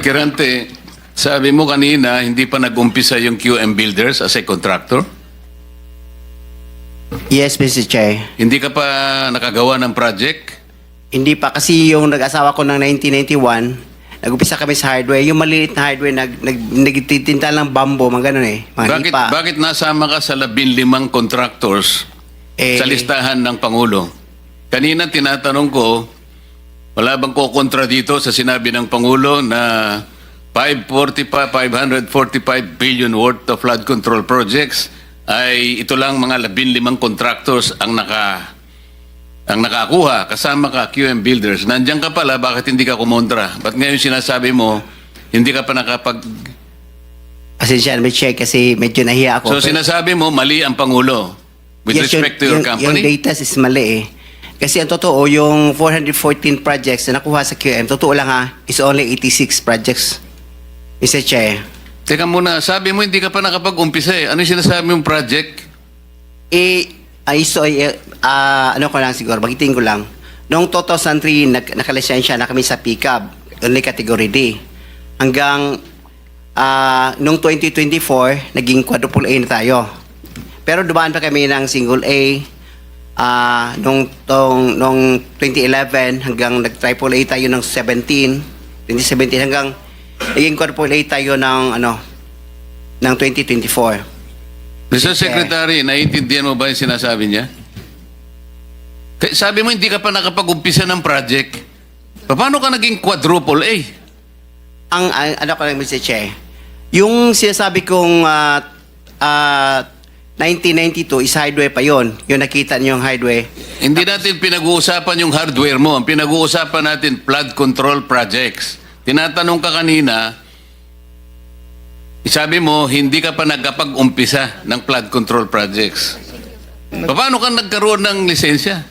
Kirante, sabi mo kanina, hindi pa nag-umpisa yung QM Builders as a contractor? Yes, Mr. Chair. Hindi ka pa nakagawa ng project? Hindi pa kasi yung nag-asawa ko ng 1991, nag-upisa kami sa hardware. Yung maliit na hardware, nagtitinta lang bambo, mga ganun eh. Mga Bakit, hipa. bakit nasama ka sa 15 contractors sa listahan ng Pangulo? Kanina tinatanong ko, wala bang kukontra dito sa sinabi ng Pangulo na 545 billion worth of flood control projects ay ito lang mga 15 contractors ang nakakuha, kasama ka QM Builders. Nandiyan ka pala, bakit hindi ka kumontra? Ba't ngayon sinasabi mo, hindi ka pa nakapag... Pasensya na, Mr. Chair, kasi medyo nahiya ako. So sinasabi mo, mali ang Pangulo with Yes, respect to your company? Yung data is mali eh. Kasi ang totoo, yung 414 projects na nakuha sa QM, totoo lang ha, is only 86 projects. Mr. Chair. Teka muna, sabi mo hindi ka pa nakapag-umpisa eh. Ano yung sinasabi mong project? Ano ko lang siguro, bagitin ko lang. Noong 2003, nakalisensya na kami sa pickup, only category D. Hanggang noong 2024, naging quadruple A na tayo. Pero dumaan pa kami ng single A, noong 2011 hanggang nag-triple A tayo ng 2017 hanggang naging quadruple A tayo ng 2024. Mr. Secretary, naiintindihan mo ba yung sinasabi niya? Sabi mo hindi ka pa nakapag-umpisa ng project. Paano ka naging quadruple A? Ano ko lang, Mr. Che, yung sinasabi kong 1992 is hardware pa yon. Yung nakita niyo yung hardware. Hindi natin pinag-uusapan yung hardware mo. Ang pinag-uusapan natin, flood control projects. Tinatanong ka kanina, sabi mo, hindi ka pa nagkapag-umpisa ng flood control projects. Paano ka nagkaroon ng lisensya?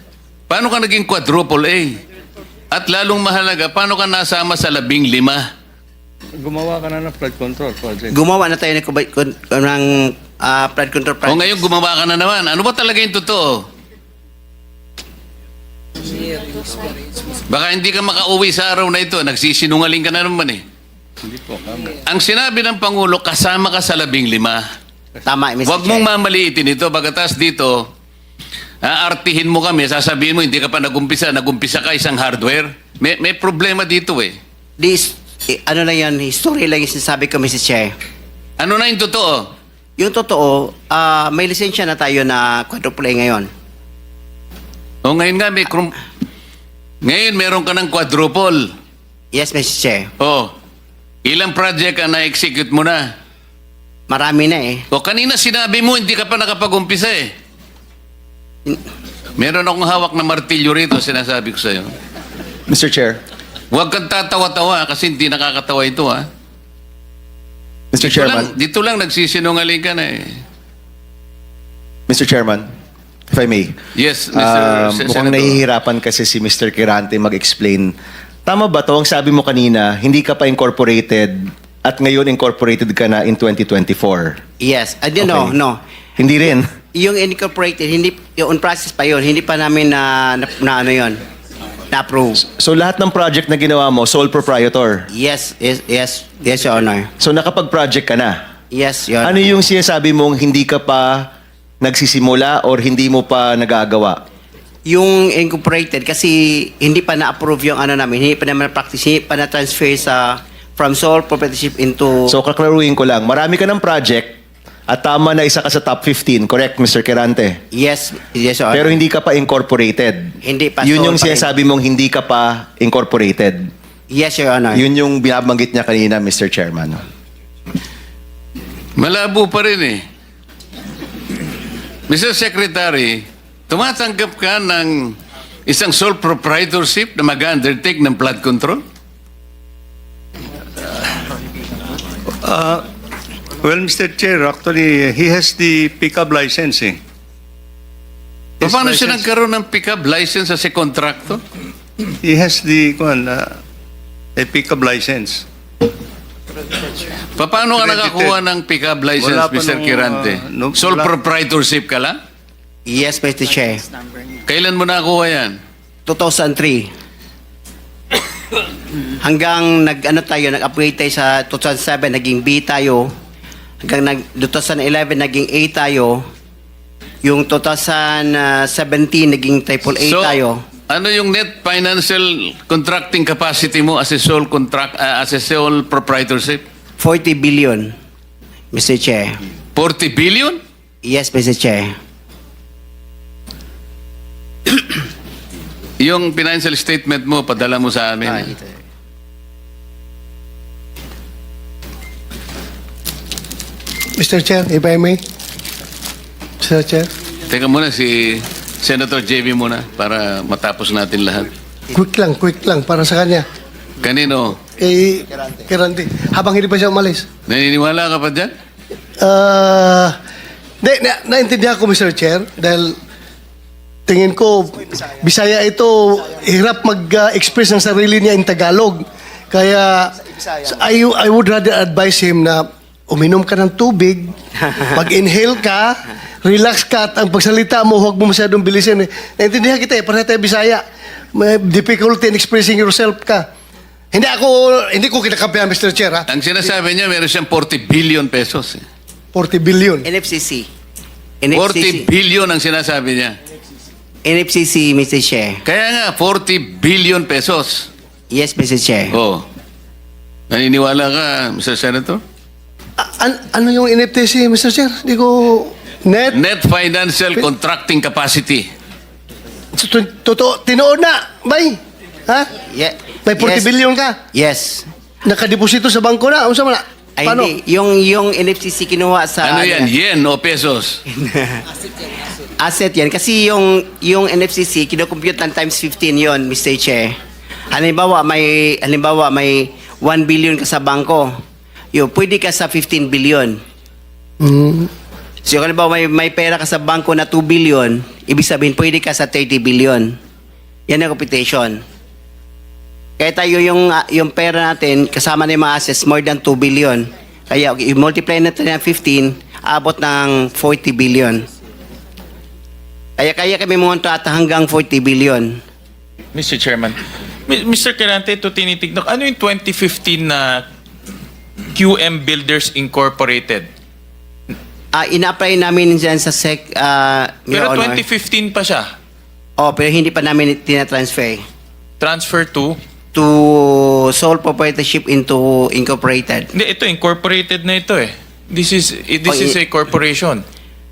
Paano ka naging quadruple A? At lalong mahalaga, paano ka nasama sa 15? Gumawa ka na ng flood control project. Gumawa na tayo ng flood control project. O ngayon gumawa ka na naman. Ano ba talaga yung totoo? Baka hindi ka makauwi sa araw na ito. Nagsisinungaling ka na naman eh. Hindi po, kamo. Ang sinabi ng Pangulo, kasama ka sa 15. Tama, Mr. Huwag Che. mong mamaliitin ito. Pagkatas dito, aartihin mo kami, sasabihin mo, hindi ka pa nagumpisa ka isang hardware. May problema dito eh. Ano lang yan, history lang yung sinasabi ko, Mr. Che. Ano na yung totoo? Yung totoo, may lisensya na tayo na quadruple A ngayon. O ngayon nga, ngayon meron ka ng quadruple. Yes, Mr. Che. O, ilang project ang na-execute mo na? Marami na eh. O kanina sinabi mo, hindi ka pa nakapag-umpisa eh. Meron akong hawak na martilyo rito, sinasabi ko sa'yo. Mr. Chair. Huwag kang tatawa-tawa kasi hindi nakakatawa ito ha. Mr. Chairman. Dito lang nagsisinungaling ka na eh. Mr. Chairman, if I may. Yes, Mr. Mukhang Senator. nahihirapan kasi si Mr. Kirante mag-explain. Tama ba to? Ang sabi mo kanina, hindi ka pa incorporated at ngayon incorporated ka na in 2024. Yes. Okay. No. Hindi rin. Yung incorporated, yung on process pa yun, hindi pa namin na-approve. So lahat ng project na ginawa mo, sole proprietor. Yes, Your Honor. So nakapag-project ka na. Yes, Your Ano yung sinasabi mong hindi ka pa nagsisimula or hindi mo pa nagagawa? Yung incorporated, kasi hindi pa na-approve yung namin, hindi pa naman practice, hindi pa na-transfer from sole proprietorship into... So kaklaruhin ko lang, marami ka ng project at tama na isa ka sa top 15, correct, Mr. Kirante? Yes, Your Honor. Pero hindi ka pa incorporated. Hindi pa. Yun yung sole pa rin. sinasabi mong hindi ka pa incorporated. Yes, Your Honor. Yun yung binabanggit niya kanina, Mr. Chairman. Malabo pa rin eh. Mr. Secretary, tumatanggap ka ng isang sole proprietorship na mag-undertake ng flood control? Well, Mr. Chair, actually, he has the pickup licensing. His Paano siya license- nagkaroon ng pick-up license as a contractor? He has the a pickup license. Paano ka Credited. nakakuha ng pick-up license, Wala pa Mr. nung, Kirante? Sole wala. proprietorship ka lang? Yes, Mr. Chair. Kailan mo nakakuha yan? 2003. Hanggang nag-upgrade tayo sa 2007, naging B tayo. Hanggang 2011, naging A tayo. Yung 2017, naging triple A So, tayo. ano yung net financial contracting capacity mo as a sole proprietorship? 40 billion, Mr. Chair. 40 billion? Yes, Mr. Chair. Yung financial statement mo, padala mo sa amin. Mr. Chair, if I may. Mr. Chair, Teka muna, si Senator JB muna para matapos natin lahat. quick lang para sa kanya. Kanino? Kay Randy. Habang hindi pa siya umalis. Naniniwala ka pa dyan? Naintindihan ko, Mr. Chair, dahil tingin ko, Bisaya ito, hirap mag-express ng sarili niya in Tagalog. Kaya, I would rather advise him na uminom ka ng tubig, mag-inhale ka, relax ka, at ang pagsalita mo, huwag mo masyadong bilisin. Naintindihan kita para tayo Bisaya. May difficulty in expressing yourself ka. Hindi ko kinakampihan, Mr. Chair, ha? Ang sinasabi niya, meron siyang 40 billion pesos. 40 billion. NFCC. 40 billion ang sinasabi niya. NFCC, Mr. Chair. Kaya nga, 40 billion pesos. Yes, Mr. Chair. Oh. Naniniwala ka, Mr. Senator? Ano yung NFTC, Mr. Chair? Hindi ko... Net financial contracting capacity. Totoo, tinoon na, bay. Ha? May 40 billion ka. Yes. Nakadeposito sa bangko na. Ano na? Ay, Paano? hindi. Yung NFCC kinuha sa... Ano yan? Yen o pesos? Asset yan. Kasi yung NFCC, kinukompute ng times 15 yon, Mr. Chair. Halimbawa, may 1 billion ka sa bangko. Pwede ka sa 15 billion. So, halimbawa, may pera ka sa bangko na 2 billion, ibig sabihin, pwede ka sa 30 billion. Yan ang computation. Kaya tayo yung pera natin, kasama na yung mga assets, more than 2 billion. Kaya, i-multiply natin ng 15, abot ng 40 billion. Kaya kami monta at hanggang 40 billion. Mr. Chairman, Mr. Quirante, ito tinitignan. Ano yung 2015 na QM Builders Incorporated? Ina-apply namin dyan sa SEC, Pero Your Honor. 2015 pa siya. Pero hindi pa namin tinatransfer Transfer to? to sole proprietorship into incorporated. Hindi, ito incorporated na ito eh. This is a corporation.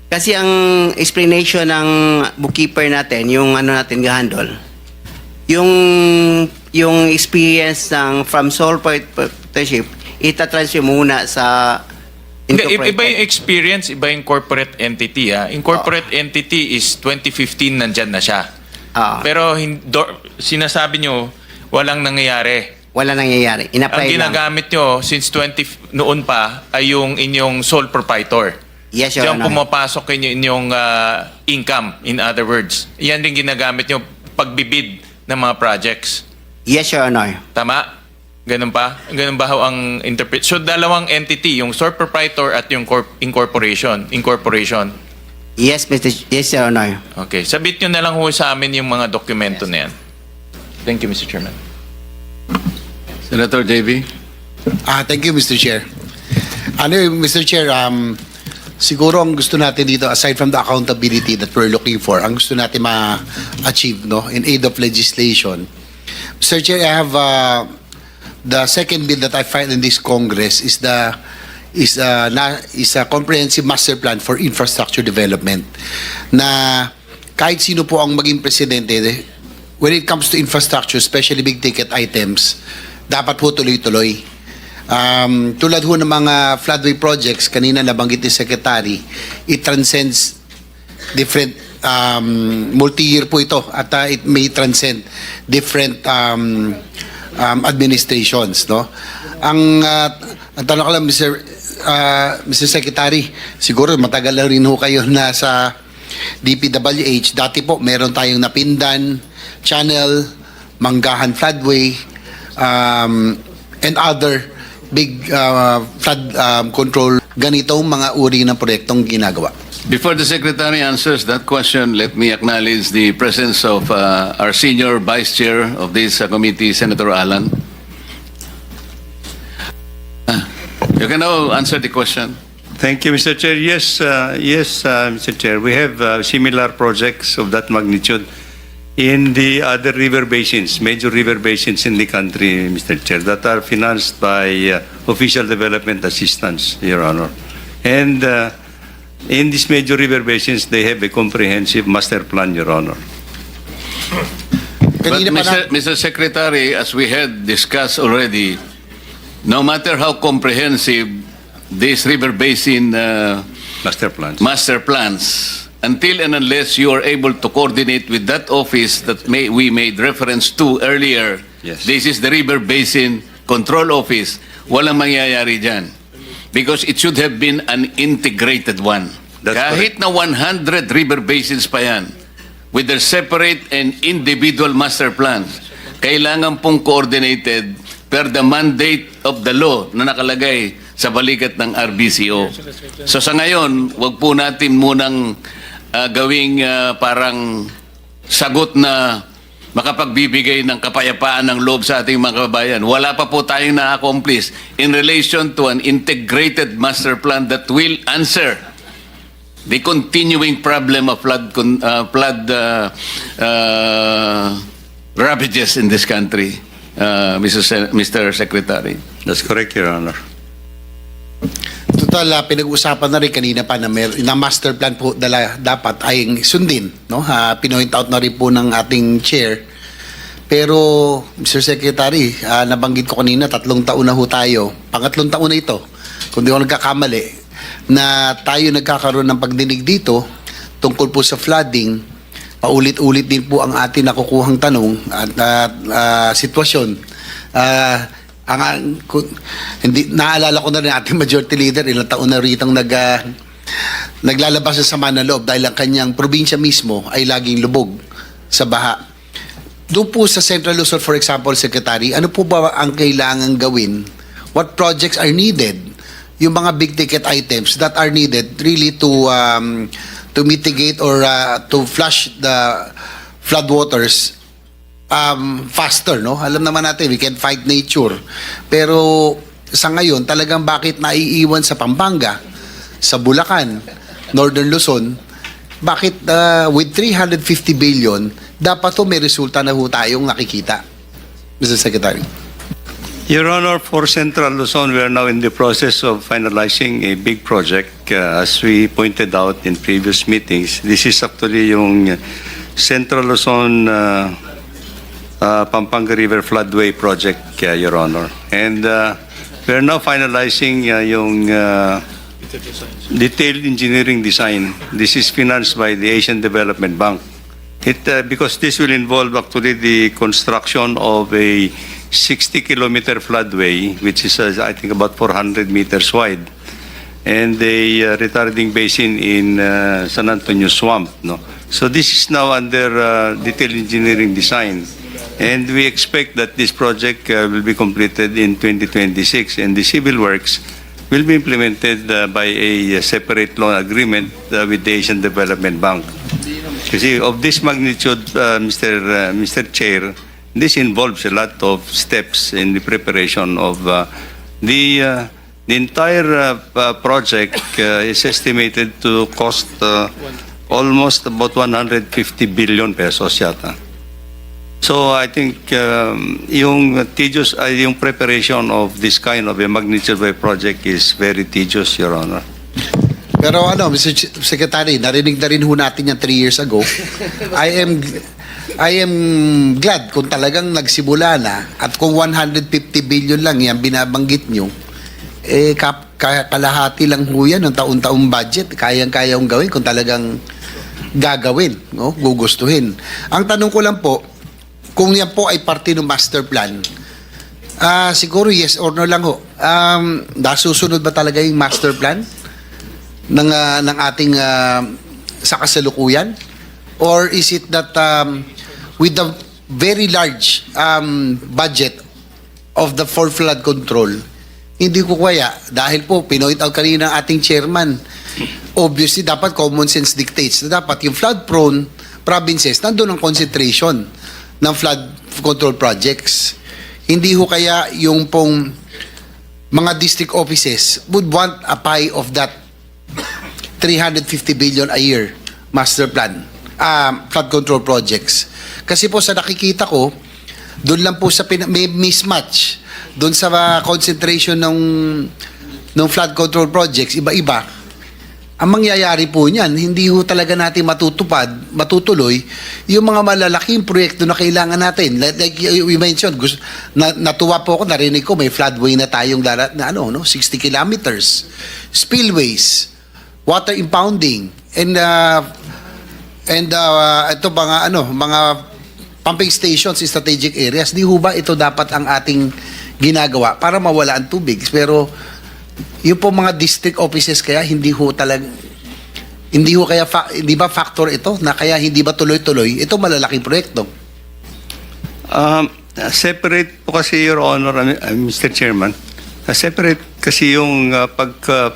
Kasi ang explanation ng bookkeeper natin, yung natin gahandol, yung experience from sole proprietorship, itatransfer muna sa Hindi, incorporated. iba yung experience, iba yung corporate entity. Ha? Incorporate entity is 2015 nandyan na siya. Pero sinasabi nyo, walang nangyayari. Wala nangyayari. Ang Ina-apply lang. ginagamit nyo since noon pa ay yung inyong sole proprietor. Yes, Your Diyan Honor. pumapasok inyong income, in other words. Yan din ginagamit nyo pagbibid ng mga projects. Yes, Your Honor. Tama? Ganun pa? Ganun ba ho ang interpret? So, dalawang entity, yung sole proprietor at yung incorporation. Yes, Your Honor. Okay. Sabit nyo na lang ho sa amin yung mga dokumento na yan. Thank you, Mr. Chairman. Senator JB? Thank you, Mr. Chair. Mr. Chair, siguro ang gusto natin dito, aside from the accountability that we're looking for, ang gusto natin ma-achieve in aid of legislation. Mr. Chair, I have the second bill that I filed in this Congress is a comprehensive master plan for infrastructure development. Na kahit sino po ang maging presidente, when it comes to infrastructure, especially big ticket items, dapat po tuloy-tuloy. Tulad ho ng mga floodway projects, kanina nabanggit ni Secretary, it transcends different multi-year po ito at it may transcend different administrations, no? Ang tanong ko lang, Mr. Secretary, siguro matagal na rin ho kayo na sa DPWH. Dati po meron tayong Napindan, Channel, Manggahan Floodway, and other big flood control. Ganitong mga uri ng proyektong ginagawa. Before the Secretary answers that question, let me acknowledge the presence of our senior Vice Chair of this committee, Senator Alan. You can now answer the question. Thank you, Mr. Chair. Yes, Mr. Chair. We have similar projects of that magnitude in the other river basins, major river basins in the country, Mr. Chair, that are financed by official development assistance, Your Honor. And in these major river basins, they have a comprehensive master plan, Your Honor. But Kanina pa na- Mr. Secretary, as we had discussed already, no matter how comprehensive these river basin Master plans. master plans, until and unless you are able to coordinate with that office that we made reference to earlier, Yes. this is the River Basin Control Office, walang mangyayari dyan. Because it should have been an integrated one. That's Kahit na 100 river basins pa yan, with their separate and individual master plans, kailangan pong coordinated per the mandate of the law na nakalagay sa balikat ng RBCO. So sa ngayon, wag po natin munang gawing parang sagot na makapagbibigay ng kapayapaan ng loob sa ating mga kababayan. Wala pa po tayong na-accomplish in relation to an integrated master plan that will answer the continuing problem of flood ravages in this country, Mr. Secretary. That's correct, Your Honor. Total, pinag-usapan na rin kanina pa na, na master plan po dapat ay sundin. No? Pinoint out na rin po ng ating chair. Pero, Mr. Secretary, nabanggit ko kanina, 3 taon na ho tayo. Pangatlong taon na ito, kung di ako nagkakamali, na tayo nagkakaroon ng pagdinig dito tungkol po sa flooding. Paulit-ulit din po ang ating nakukuhang tanong at sitwasyon. Hindi naalala ko na rin ating majority leader, ilang taon na ritang naglalabas sa sama ng loob dahil ang kanyang probinsya mismo ay laging lubog sa baha. Doon po sa Central Luzon, for example, Secretary, ano po ba ang kailangan gawin? What projects are needed? Yung mga big ticket items that are needed really to mitigate or to flush the floodwaters faster, no? Alam naman natin, we can fight nature. Pero sa ngayon, talagang bakit naiiwan sa Pampanga, sa Bulacan, Northern Luzon, bakit with 350 billion, dapat to may resulta na ho tayong nakikita, Mr. Secretary? Your Honor, for Central Luzon, we are now in the process of finalizing a big project. As we pointed out in previous meetings, this is actually yung Central Luzon Pampanga River Floodway Project, Your Honor. And we are now finalizing yung detailed engineering design. This is financed by the Asian Development Bank. Because this will involve actually the construction of a 60-kilometer floodway, which is, I think, about 400 meters wide, and a retarding basin in San Antonio Swamp. No? So this is now under detailed engineering design. And we expect that this project will be completed in 2026, and the civil works will be implemented by a separate loan agreement with the Asian Development Bank. You see, of this magnitude, Mr. Chair, this involves a lot of steps in the preparation of the entire project is estimated to cost almost about 150 billion pesos yata. So I think yung tedious, yung preparation of this kind of a magnitude wave project is very tedious, Your Honor. Pero Mr. Secretary, narinig na rin ho natin yan 3 years ago. I am glad kung talagang nagsimula na at kung 150 billion lang yan binabanggit nyo, kalahati lang ho yan ng taon-taong budget. Kayang-kayang gawin kung talagang gagawin, no? Gugustuhin. Ang tanong ko lang po, kung yan po ay parte ng master plan, siguro yes or no lang ho. Nasusunod ba talaga yung master plan ng ating sa kasalukuyan? Or is it that with the very large budget of the for flood control, hindi ko kaya, dahil po pinoint out kanina ng ating chairman, obviously dapat common sense dictates na dapat yung flood prone provinces nandun ang concentration ng flood control projects. Hindi ho kaya yung pong mga district offices would want a pie of that 350 billion a year master plan, flood control projects. Kasi po sa nakikita ko, doon lang po sa may mismatch doon sa concentration ng flood control projects, iba-iba. Ang mangyayari po niyan, hindi ho talaga natin matutuloy yung mga malalaking proyekto na kailangan natin. Like you mentioned, natuwa po ako, narinig ko, may floodway na tayong 60 kilometers. Spillways, water impounding, and ito mga pumping stations in strategic areas. Di ho ba ito dapat ang ating ginagawa para mawala ang tubig? Pero yung po mga district offices kaya hindi ba factor ito na kaya hindi ba tuloy-tuloy ito malalaking proyekto? Separate po kasi, Your Honor, Mr. Chairman. Separate kasi yung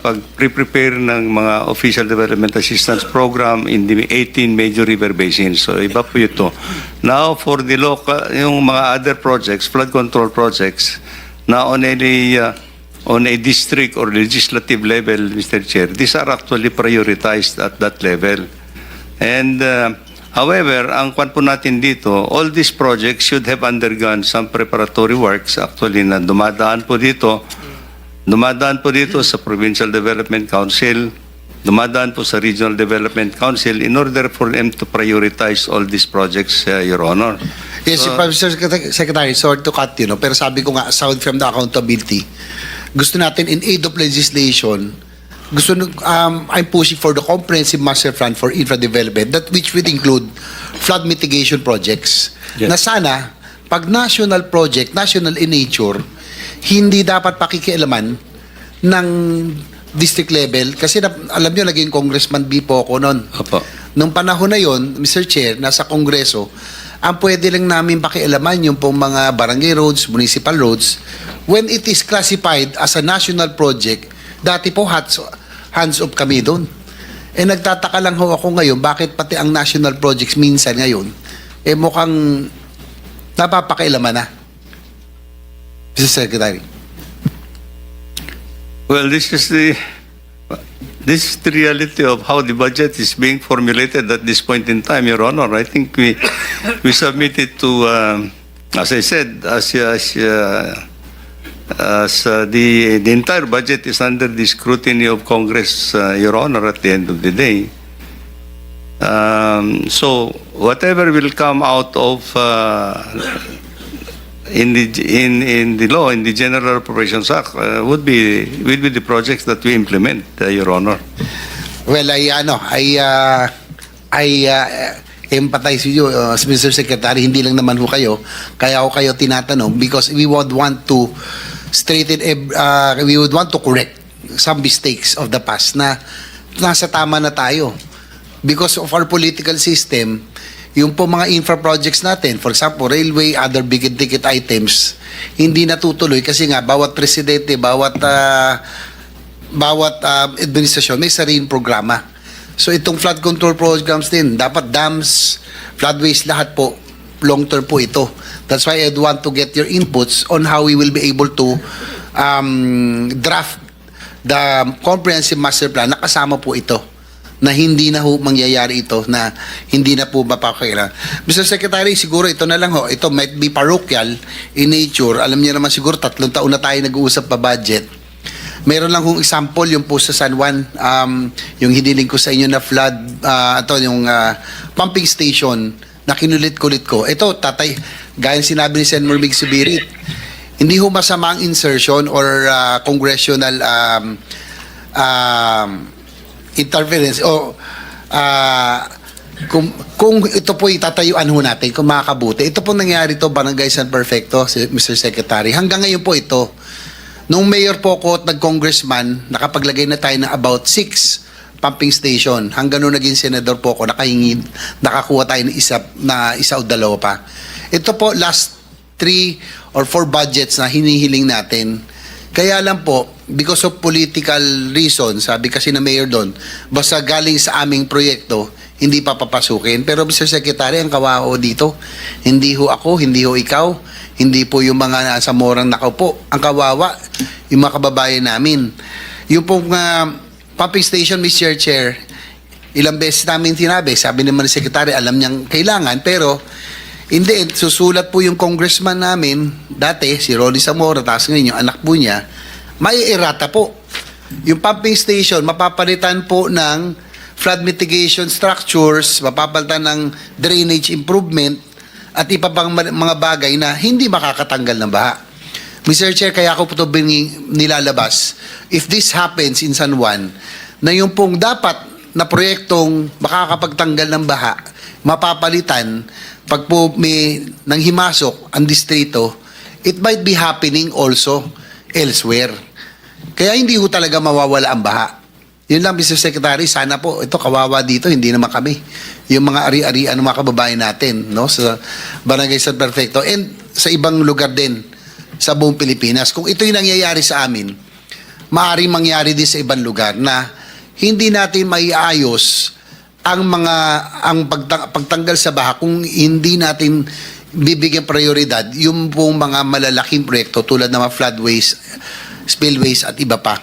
pag-prepare ng mga Official Development Assistance Program in the 18 major river basins. So, iba po ito. Now, for the local, yung mga other projects, flood control projects, na on a district or legislative level, Mr. Chair, these are actually prioritized at that level. And however, ang kwan po natin dito, all these projects should have undergone some preparatory works actually na dumadaan po dito sa Provincial Development Council, dumadaan po sa Regional Development Council in order for them to prioritize all these projects, Your Honor. Yes, Mr. Secretary, sorry to cut you, pero sabi ko nga, aside from the accountability, gusto natin in aid of legislation, I'm pushing for the comprehensive master plan for infra development, that which would include flood mitigation projects. Yes. Na sana, pag national project, national in nature, hindi dapat pakikialaman ng district level. Kasi alam nyo, naging Congressman B po ako noon. Opo. Nung panahon na yon, Mr. Chair, nasa Kongreso, ang pwede lang namin pakialaman yung pong mga barangay roads, municipal roads, when it is classified as a national project. Dati po hands off kami doon. Nagtataka lang ho ako ngayon, bakit pati ang national projects minsan ngayon, mukhang napapakialaman na. Mr. Secretary. Well, this is the reality of how the budget is being formulated at this point in time, Your Honor. I think we submitted to, as I said, the entire budget is under the scrutiny of Congress, Your Honor, at the end of the day. So whatever will come out of in the law, in the General Appropriations Act, will be the projects that we implement, Your Honor. Well, I empathize with you, Mr. Secretary. Hindi lang naman ho kayo. Kaya ako kayo tinatanong because we would want to we would want to correct some mistakes of the past na nasa tama na tayo. Because of our political system, yung po mga infra projects natin, for example, railway, other big ticket items, hindi natutuloy kasi nga bawat presidente, bawat administrasyon may sariling programa. So itong flood control programs din, dapat dams, floodways, lahat po, long term po ito. That's why I'd want to get your inputs on how we will be able to draft the comprehensive master plan na kasama po ito, na hindi na ho mangyayari ito, na hindi na po mapakailan. Mr. Secretary, siguro ito na lang ho, ito might be parochial in nature. Alam niyo naman siguro 3 taon na tayo nag-uusap pa budget. Meron lang kong example, yung po sa San Juan, yung hiniling ko sa inyo na flood, yung pumping station na kinulit-kulit ko. Ito, tatay, gaya sinabi ni Senator Mig Subirit, hindi ho masama ang insertion or congressional interference o kung ito po itatayuan ho natin, kung makakabuti. Ito po nangyari to, Barangay San Perfecto, Mr. Secretary. Hanggang ngayon po ito, nung mayor po ko at nag-congressman, nakapaglagay na tayo ng about 6 pumping station. Hanggang nung naging senador po ko, nakakuha tayo ng isa o dalawa pa. Ito po, last 3 or 4 budgets na hinihiling natin, Kaya lang po, because of political reasons, sabi kasi na mayor doon, basta galing sa aming proyekto, hindi pa papasukin. Pero Mr. Secretary, ang kawawa dito, hindi ho ako, hindi ho ikaw, hindi po yung mga nasa morang nakaupo. Ang kawawa, yung mga kababayan namin. Yung pong pumping station, Mr. Chair, ilang beses namin tinabi, sabi naman ni Secretary, alam niyang kailangan, pero hindi, susulat po yung congressman namin, dati, si Ronnie Zamora, tapos ngayon yung anak po niya, may errata po. Yung pumping station, mapapalitan po ng flood mitigation structures, mapapalitan ng drainage improvement, at iba pang mga bagay na hindi makakatanggal ng baha. Mr. Chair, kaya ako po ito nilalabas. If this happens in San Juan, na yung pong dapat na proyektong makakapagtanggal ng baha, mapapalitan, pag po may nang himasok ang distrito, it might be happening also elsewhere. Kaya hindi ho talaga mawawala ang baha. Yun lang, Mr. Secretary, sana po, ito kawawa dito, hindi naman kami. Yung mga ari-arian ng mga kababayan natin, no, sa Barangay San Perfecto, and sa ibang lugar din sa buong Pilipinas. Kung ito yung nangyayari sa amin, maaaring mangyari din sa ibang lugar na hindi natin maiayos ang pagtanggal sa baha kung hindi natin bibigyan prioridad yung pong mga malalaking proyekto tulad ng mga floodways, spillways at iba pa.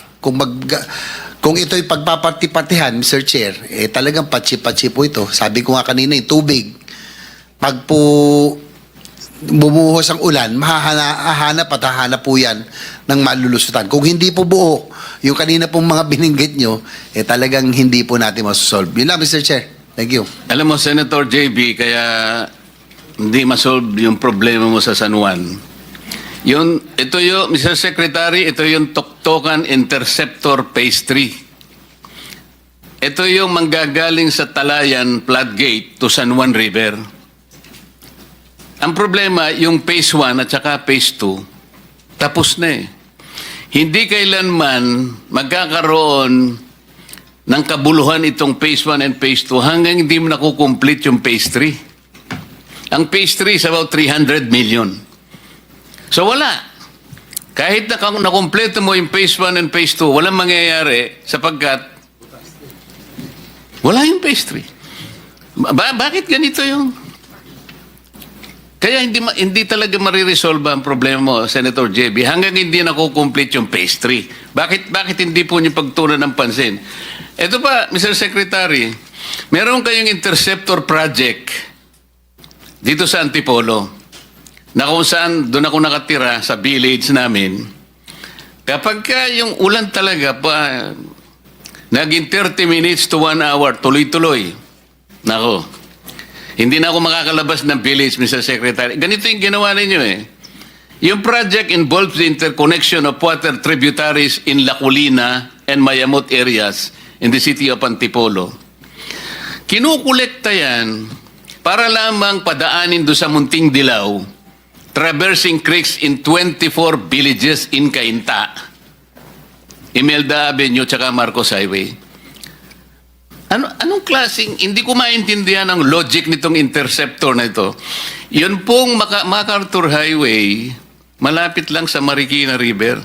Kung ito'y pagpaparti-partihan, Mr. Chair, talagang patsi-patsi po ito. Sabi ko nga kanina, yung tubig, pag po bumuhos ang ulan, mahahanap at hahanap po yan ng malulusutan. Kung hindi po buo, yung kanina pong mga bininggit nyo, talagang hindi po natin masosolve. Yun lang, Mr. Chair. Thank you. Alam mo, Senator JB, kaya hindi masolve yung problema mo sa San Juan. Ito yung, Mr. Secretary, ito yung Toktokan Interceptor Phase 3. Ito yung manggagaling sa Talayan Floodgate to San Juan River. Ang problema, yung Phase 1 at saka Phase 2, tapos na eh. Hindi kailanman magkakaroon ng kabuluhan itong Phase 1 and Phase 2 hanggang hindi mo nakukomplete yung Phase 3. Ang Phase 3 is about 300 million. So wala. Kahit nakumpleto mo yung Phase 1 and Phase 2, walang mangyayari sapagkat wala yung Phase 3. Bakit ganito yung... Kaya hindi talaga mariresolve ang problema mo, Senator JB, hanggang hindi nakukomplete yung Phase 3. Bakit hindi po niyo pagtunan ng pansin? Ito pa, Mr. Secretary, meron kayong interceptor project dito sa Antipolo, na kung saan doon ako nakatira sa village namin. Kapag yung ulan talaga pa, naging 30 minutes to 1 hour, tuloy-tuloy. Nako. Hindi na ako makakalabas ng village, Mr. Secretary. Ganito yung ginawa ninyo eh. Yung project involves the interconnection of water tributaries in La Colina and Mayamot areas in the city of Antipolo. Kinukolekta yan para lamang padaanin do sa Munting Dilaw, traversing creeks in 24 villages in Cainta, Imelda Avenue, tsaka Marcos Highway. Anong klaseng, hindi ko maintindihan ang logic nitong interceptor na ito. Yun pong MacArthur Highway, malapit lang sa Marikina River.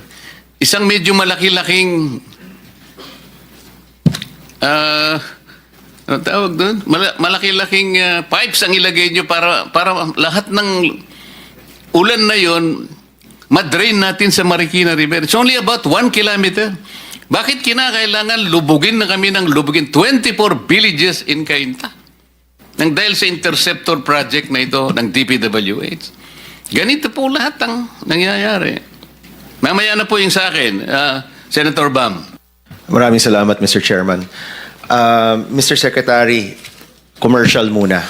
Isang medyo malaki-laking, ano tawag doon? Malaki-laking pipes ang ilagay nyo para lahat ng ulan na yon madrain natin sa Marikina River. It's only about 1 kilometer. Bakit kinakailangan lubugin na kami ng lubugin 24 villages in Cainta? Nang dahil sa interceptor project na ito ng DPWH. Ganito po lahat ang nangyayari. Mamaya na po yung sa akin, Senator Bam. Maraming salamat, Mr. Chairman. Mr. Secretary, commercial muna.